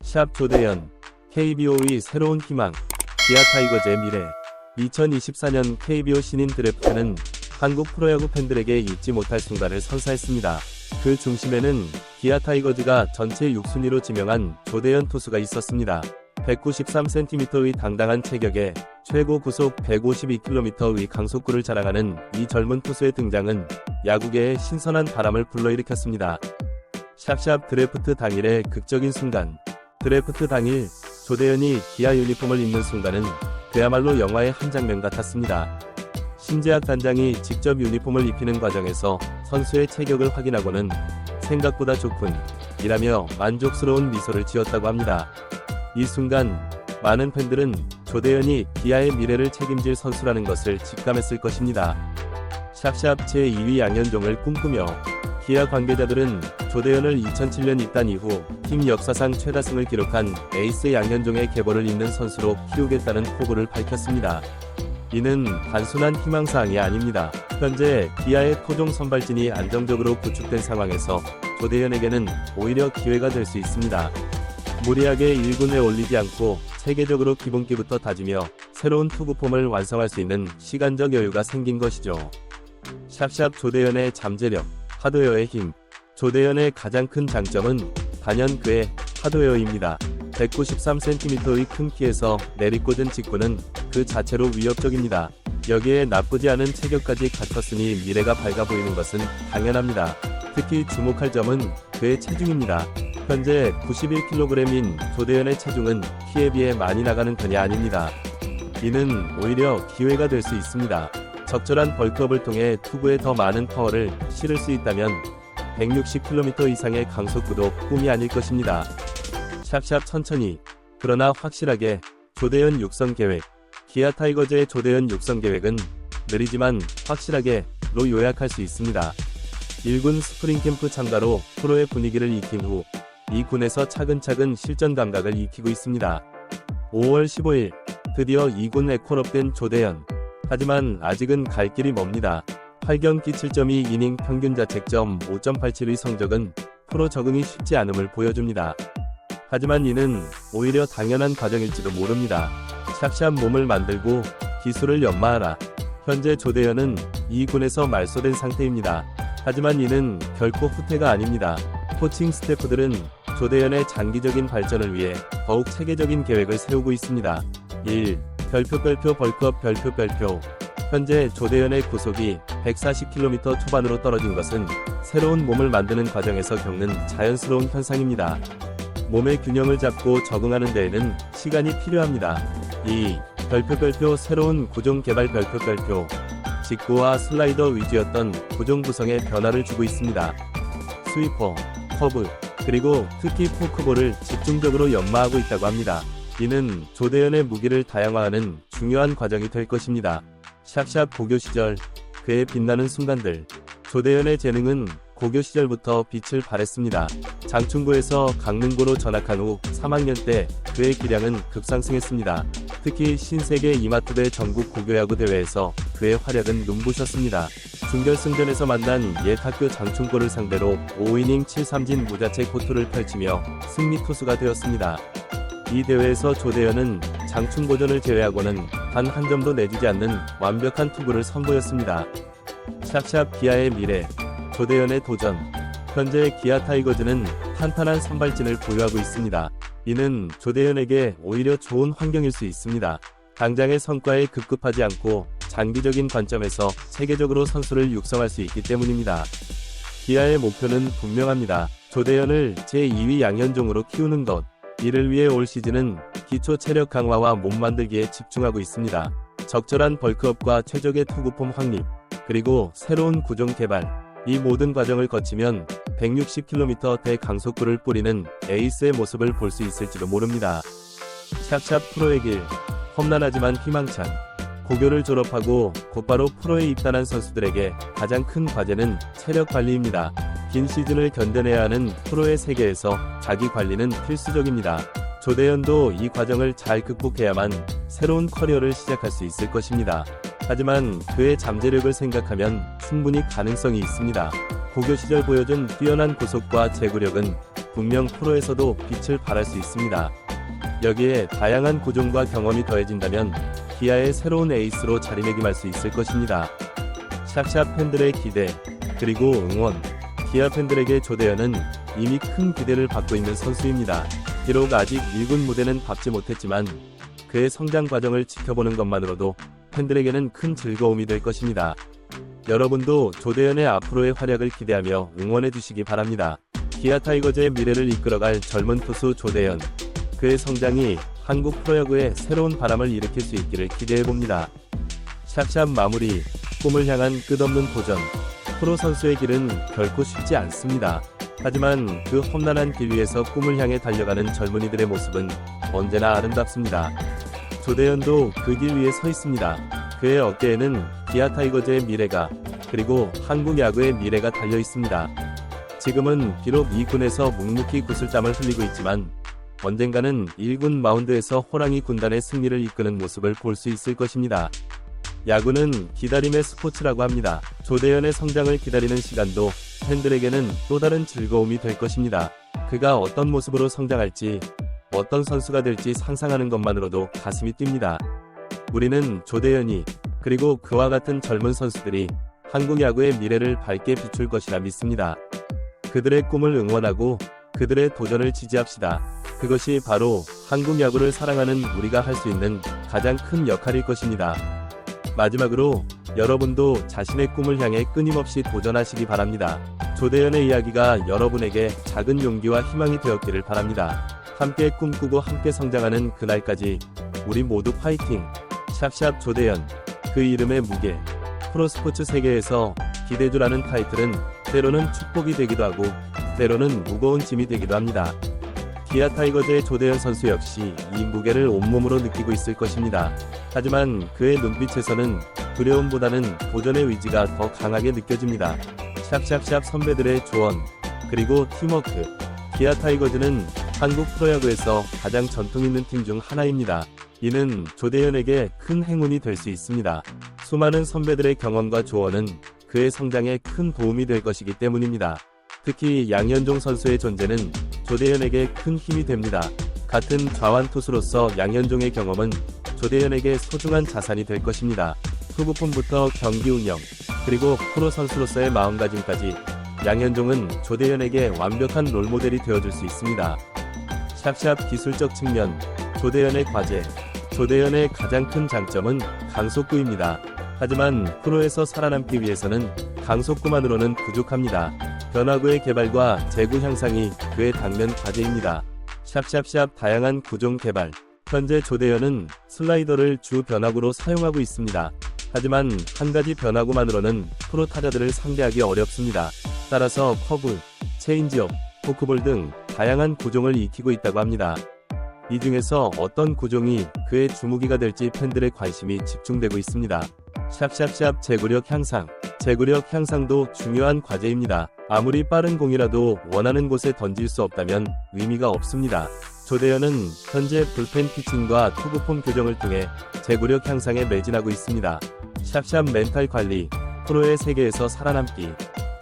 샵 조대현, KBO의 새로운 희망, 기아 타이거즈의 미래. 2024년 KBO 신인 드래프트는 한국 프로야구 팬들에게 잊지 못할 순간을 선사했습니다. 그 중심에는 기아 타이거즈가 전체 6순위로 지명한 조대현 투수가 있었습니다. 193cm의 당당한 체격에 최고 구속 152km의 강속구를 자랑하는 이 젊은 투수의 등장은 야구계에 신선한 바람을 불러일으켰습니다. 샵샵 드래프트 당일의 극적인 순간. 드래프트 당일 조대현이 기아 유니폼을 입는 순간은 그야말로 영화의 한 장면 같았습니다. 신재학 단장이 직접 유니폼을 입히는 과정에서 선수의 체격을 확인하고는 생각보다 좋군 이라며 만족스러운 미소를 지었다고 합니다. 이 순간 많은 팬들은 조대현이 기아의 미래를 책임질 선수라는 것을 직감했을 것입니다. 샵샵 제2위 양현종을 꿈꾸며 기아 관계자들은 조대현을 2007년 입단 이후 팀 역사상 최다승을 기록한 에이스 양현종의 계보를 잇는 선수로 키우겠다는 포부를 밝혔습니다. 이는 단순한 희망사항이 아닙니다. 현재 기아의 토종 선발진이 안정적으로 구축된 상황에서 조대현에게는 오히려 기회가 될 수 있습니다. 무리하게 1군에 올리지 않고 체계적으로 기본기부터 다지며 새로운 투구폼을 완성할 수 있는 시간적 여유가 생긴 것이죠. 샵샵 조대현의 잠재력, 하드웨어의 힘. 조대현의 가장 큰 장점은 단연 그의 하드웨어입니다. 193cm의 큰 키에서 내리꽂은 직구는 그 자체로 위협적입니다. 여기에 나쁘지 않은 체격까지 갖췄으니 미래가 밝아 보이는 것은 당연합니다. 특히 주목할 점은 그의 체중입니다. 현재 91kg인 조대현의 체중은 키에 비해 많이 나가는 편이 아닙니다. 이는 오히려 기회가 될 수 있습니다. 적절한 벌크업을 통해 투구에 더 많은 파워를 실을 수 있다면 160km 이상의 강속구도 꿈이 아닐 것입니다. 샵샵 천천히 그러나 확실하게 조대현 육성 계획. 기아 타이거즈의 조대현 육성 계획은 느리지만 확실하게로 요약할 수 있습니다. 1군 스프링 캠프 참가로 프로의 분위기를 익힌 후 2군에서 차근차근 실전 감각을 익히고 있습니다. 5월 15일 드디어 2군 에콜업된 조대현. 하지만 아직은 갈 길이 멉니다. 8경기 7.2이닝 평균 자책점 5.87의 성적은 프로 적응이 쉽지 않음을 보여줍니다. 하지만 이는 오히려 당연한 과정일지도 모릅니다. 샵샵 몸을 만들고 기술을 연마하라. 현재 조대현은 2군에서 말소된 상태입니다. 하지만 이는 결코 후퇴가 아닙니다. 코칭 스태프들은 조대현의 장기적인 발전을 위해 더욱 체계적인 계획을 세우고 있습니다. 1. 별표 벌크업 별표. 현재 조대현의 구속이 140km 초반으로 떨어진 것은 새로운 몸을 만드는 과정에서 겪는 자연스러운 현상입니다. 몸의 균형을 잡고 적응하는 데에는 시간이 필요합니다. 2. 별표 새로운 구종 개발 별표. 직구와 슬라이더 위주였던 구종 구성에 변화를 주고 있습니다. 스위퍼, 커브, 그리고 특히 포크볼을 집중적으로 연마하고 있다고 합니다. 이는 조대현의 무기를 다양화하는 중요한 과정이 될 것입니다. 샵샵 고교 시절 그의 빛나는 순간들. 조대현의 재능은 고교 시절부터 빛을 발했습니다. 장충고에서 강릉고로 전학한 후 3학년 때 그의 기량은 급상승했습니다. 특히 신세계 이마트대 전국 고교야구 대회에서 그의 활약은 눈부셨습니다. 준결승전에서 만난 옛 학교 장충고를 상대로 5이닝 7삼진 무자책 호투를 펼치며 승리 투수가 되었습니다. 이 대회에서 조대현은 장충고전을 제외하고는 단 한 점도 내주지 않는 완벽한 투구를 선보였습니다. 샵샵 기아의 미래. 조대현의 도전. 현재 기아 타이거즈는 탄탄한 선발진을 보유하고 있습니다. 이는 조대현에게 오히려 좋은 환경일 수 있습니다. 당장의 성과에 급급하지 않고 장기적인 관점에서 체계적으로 선수를 육성할 수 있기 때문입니다. 기아의 목표는 분명합니다. 조대현을 제2위 양현종으로 키우는 것. 이를 위해 올 시즌은 기초 체력 강화와 몸 만들기에 집중하고 있습니다. 적절한 벌크업과 최적의 투구폼 확립, 그리고 새로운 구종 개발. 이 모든 과정을 거치면 160km 대강속구를 뿌리는 에이스의 모습을 볼 수 있을지도 모릅니다. 샵샵 프로의 길. 험난하지만 희망찬. 고교를 졸업하고 곧바로 프로에 입단한 선수들에게 가장 큰 과제는 체력 관리입니다. 긴 시즌을 견뎌내야 하는 프로의 세계에서 자기 관리는 필수적입니다. 조대현도 이 과정을 잘 극복해야만 새로운 커리어를 시작할 수 있을 것입니다. 하지만 그의 잠재력을 생각하면 충분히 가능성이 있습니다. 고교 시절 보여준 뛰어난 구속과 제구력은 분명 프로에서도 빛을 발할 수 있습니다. 여기에 다양한 구종과 경험이 더해진다면 기아의 새로운 에이스로 자리매김할 수 있을 것입니다. 샵샵 팬들의 기대 그리고 응원. 기아 팬들에게 조대현은 이미 큰 기대를 받고 있는 선수입니다. 비록 아직 1군 무대는 밟지 못했지만 그의 성장 과정을 지켜보는 것만으로도 팬들에게는 큰 즐거움이 될 것입니다. 여러분도 조대현의 앞으로의 활약을 기대하며 응원해 주시기 바랍니다. 기아 타이거즈의 미래를 이끌어갈 젊은 투수 조대현. 그의 성장이 한국 프로야구에 새로운 바람을 일으킬 수 있기를 기대해봅니다. 샵샵 마무리. 꿈을 향한 끝없는 도전. 프로 선수의 길은 결코 쉽지 않습니다. 하지만 그 험난한 길 위에서 꿈을 향해 달려가는 젊은이들의 모습은 언제나 아름답습니다. 조대현도 그 길 위에 서 있습니다. 그의 어깨에는 기아 타이거즈의 미래가 그리고 한국 야구의 미래가 달려 있습니다. 지금은 비록 2군에서 묵묵히 구슬땀을 흘리고 있지만 언젠가는 1군 마운드에서 호랑이 군단의 승리를 이끄는 모습을 볼 수 있을 것입니다. 야구는 기다림의 스포츠라고 합니다. 조대현의 성장을 기다리는 시간도 팬들에게는 또 다른 즐거움이 될 것입니다. 그가 어떤 모습으로 성장할지, 어떤 선수가 될지 상상하는 것만으로도 가슴이 뜁니다. 우리는 조대현이 그리고 그와 같은 젊은 선수들이 한국 야구의 미래를 밝게 비출 것이라 믿습니다. 그들의 꿈을 응원하고 그들의 도전을 지지합시다. 그것이 바로 한국 야구를 사랑하는 우리가 할 수 있는 가장 큰 역할일 것입니다. 마지막으로 여러분도 자신의 꿈을 향해 끊임없이 도전하시기 바랍니다. 조대현의 이야기가 여러분에게 작은 용기와 희망이 되었기를 바랍니다. 함께 꿈꾸고 함께 성장하는 그날까지 우리 모두 파이팅! 샵샵 조대현. 그 이름의 무게. 프로스포츠 세계에서 기대주라는 타이틀은 때로는 축복이 되기도 하고 때로는 무거운 짐이 되기도 합니다. 기아 타이거즈의 조대현 선수 역시 이 무게를 온몸으로 느끼고 있을 것입니다. 하지만 그의 눈빛에서는 두려움보다는 도전의 의지가 더 강하게 느껴집니다. 샵샵샵 선배들의 조언 그리고 팀워크. 기아 타이거즈는 한국 프로야구에서 가장 전통 있는 팀 중 하나입니다. 이는 조대현에게 큰 행운이 될 수 있습니다. 수많은 선배들의 경험과 조언은 그의 성장에 큰 도움이 될 것이기 때문입니다. 특히 양현종 선수의 존재는 조대현에게 큰 힘이 됩니다. 같은 좌완 투수로서 양현종의 경험은 조대현에게 소중한 자산이 될 것입니다. 후보품부터 경기 운영, 그리고 프로 선수로서의 마음가짐까지 양현종은 조대현에게 완벽한 롤모델이 되어줄 수 있습니다. 샵샵 기술적 측면. 조대현의 과제. 조대현의 가장 큰 장점은 강속구입니다. 하지만 프로에서 살아남기 위해서는 강속구만으로는 부족합니다. 변화구의 개발과 제구 향상이 그의 당면 과제입니다. 샵샵샵 다양한 구종 개발. 현재 조대현은 슬라이더를 주 변화구로 사용하고 있습니다. 하지만 한 가지 변화구만으로는 프로 타자들을 상대하기 어렵습니다. 따라서 커브, 체인지업, 포크볼 등 다양한 구종을 익히고 있다고 합니다. 이 중에서 어떤 구종이 그의 주무기가 될지 팬들의 관심이 집중되고 있습니다. 샵샵샵 제구력 향상. 제구력 향상도 중요한 과제입니다. 아무리 빠른 공이라도 원하는 곳에 던질 수 없다면 의미가 없습니다. 조대현은 현재 불펜 피칭과 투구폼 교정을 통해 제구력 향상에 매진하고 있습니다. 샵샵 멘탈 관리. 프로의 세계에서 살아남기.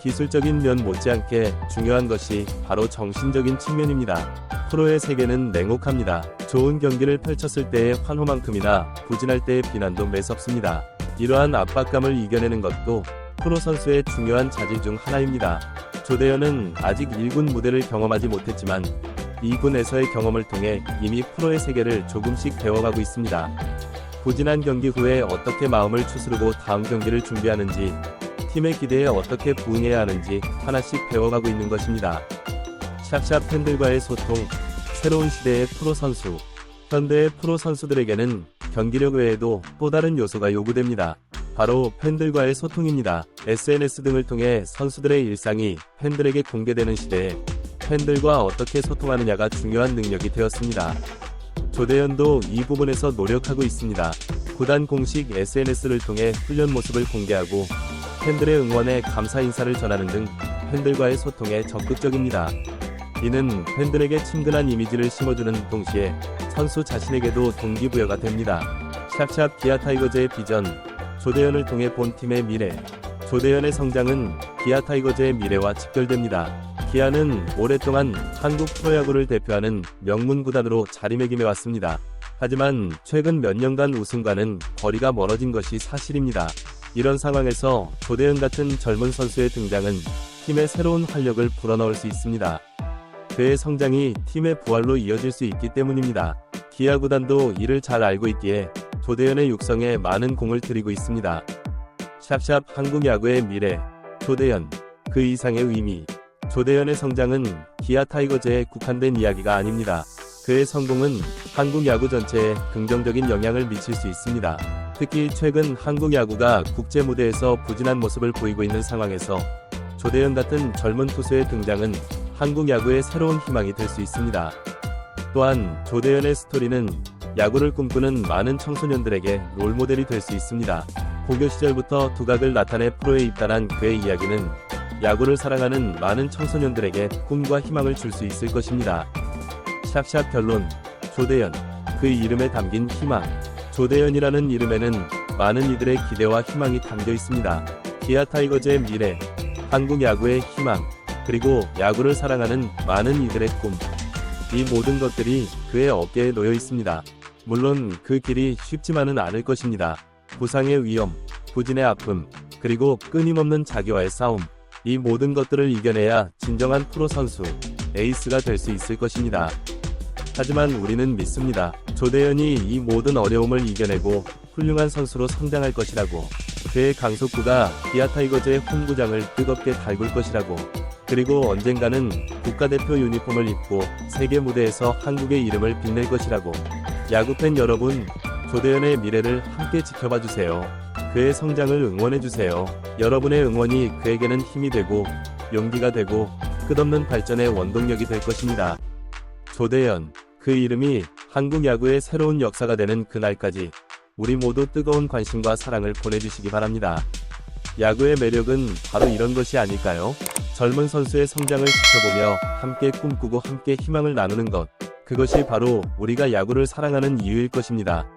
기술적인 면 못지않게 중요한 것이 바로 정신적인 측면입니다. 프로의 세계는 냉혹합니다. 좋은 경기를 펼쳤을 때의 환호만큼이나 부진할 때의 비난도 매섭습니다. 이러한 압박감을 이겨내는 것도 프로 선수의 중요한 자질 중 하나입니다. 조대현은 아직 1군 무대를 경험하지 못했지만 2군에서의 경험을 통해 이미 프로의 세계를 조금씩 배워가고 있습니다. 부진한 경기 후에 어떻게 마음을 추스르고 다음 경기를 준비하는지, 팀의 기대에 어떻게 부응해야 하는지 하나씩 배워가고 있는 것입니다. 샵샵 팬들과의 소통. 새로운 시대의 프로 선수. 현대의 프로 선수들에게는 경기력 외에도 또 다른 요소가 요구됩니다. 바로 팬들과의 소통입니다. SNS 등을 통해 선수들의 일상이 팬들에게 공개되는 시대에 팬들과 어떻게 소통하느냐가 중요한 능력이 되었습니다. 조대현도 이 부분에서 노력하고 있습니다. 구단 공식 SNS를 통해 훈련 모습을 공개하고 팬들의 응원에 감사 인사를 전하는 등 팬들과의 소통에 적극적입니다. 이는 팬들에게 친근한 이미지를 심어주는 동시에 선수 자신에게도 동기부여가 됩니다. 샵샵 기아 타이거즈의 비전. 조대현을 통해 본 팀의 미래. 조대현의 성장은 기아 타이거즈의 미래와 직결됩니다. 기아는 오랫동안 한국 프로야구를 대표하는 명문 구단으로 자리매김해왔습니다. 하지만 최근 몇 년간 우승과는 거리가 멀어진 것이 사실입니다. 이런 상황에서 조대현 같은 젊은 선수의 등장은 팀의 새로운 활력을 불어넣을 수 있습니다. 그의 성장이 팀의 부활로 이어질 수 있기 때문입니다. 기아 구단도 이를 잘 알고 있기에 조대현의 육성에 많은 공을 들이고 있습니다. 샵샵 한국 야구의 미래, 조대현, 그 이상의 의미. 조대현의 성장은 기아 타이거즈에 국한된 이야기가 아닙니다. 그의 성공은 한국 야구 전체에 긍정적인 영향을 미칠 수 있습니다. 특히 최근 한국 야구가 국제 무대에서 부진한 모습을 보이고 있는 상황에서 조대현 같은 젊은 투수의 등장은 한국 야구의 새로운 희망이 될 수 있습니다. 또한 조대현의 스토리는 야구를 꿈꾸는 많은 청소년들에게 롤모델이 될 수 있습니다. 고교 시절부터 두각을 나타내 프로에 입단한 그의 이야기는 야구를 사랑하는 많은 청소년들에게 꿈과 희망을 줄 수 있을 것입니다. 샵샵 결론, 조대현, 그 이름에 담긴 희망. 조대현이라는 이름에는 많은 이들의 기대와 희망이 담겨 있습니다. 기아 타이거즈의 미래, 한국 야구의 희망, 그리고 야구를 사랑하는 많은 이들의 꿈. 이 모든 것들이 그의 어깨에 놓여 있습니다. 물론 그 길이 쉽지만은 않을 것입니다. 부상의 위험, 부진의 아픔, 그리고 끊임없는 자기와의 싸움. 이 모든 것들을 이겨내야 진정한 프로 선수, 에이스가 될 수 있을 것입니다. 하지만 우리는 믿습니다. 조대현이 이 모든 어려움을 이겨내고 훌륭한 선수로 성장할 것이라고. 그의 강속구가 기아 타이거즈의 홈구장을 뜨겁게 달굴 것이라고. 그리고 언젠가는 국가대표 유니폼을 입고 세계 무대에서 한국의 이름을 빛낼 것이라고. 야구팬 여러분, 조대현의 미래를 함께 지켜봐 주세요. 그의 성장을 응원해 주세요. 여러분의 응원이 그에게는 힘이 되고 용기가 되고 끝없는 발전의 원동력이 될 것입니다. 조대현, 그 이름이 한국 야구의 새로운 역사가 되는 그날까지 우리 모두 뜨거운 관심과 사랑을 보내주시기 바랍니다. 야구의 매력은 바로 이런 것이 아닐까요? 젊은 선수의 성장을 지켜보며 함께 꿈꾸고 함께 희망을 나누는 것. 그것이 바로 우리가 야구를 사랑하는 이유일 것입니다.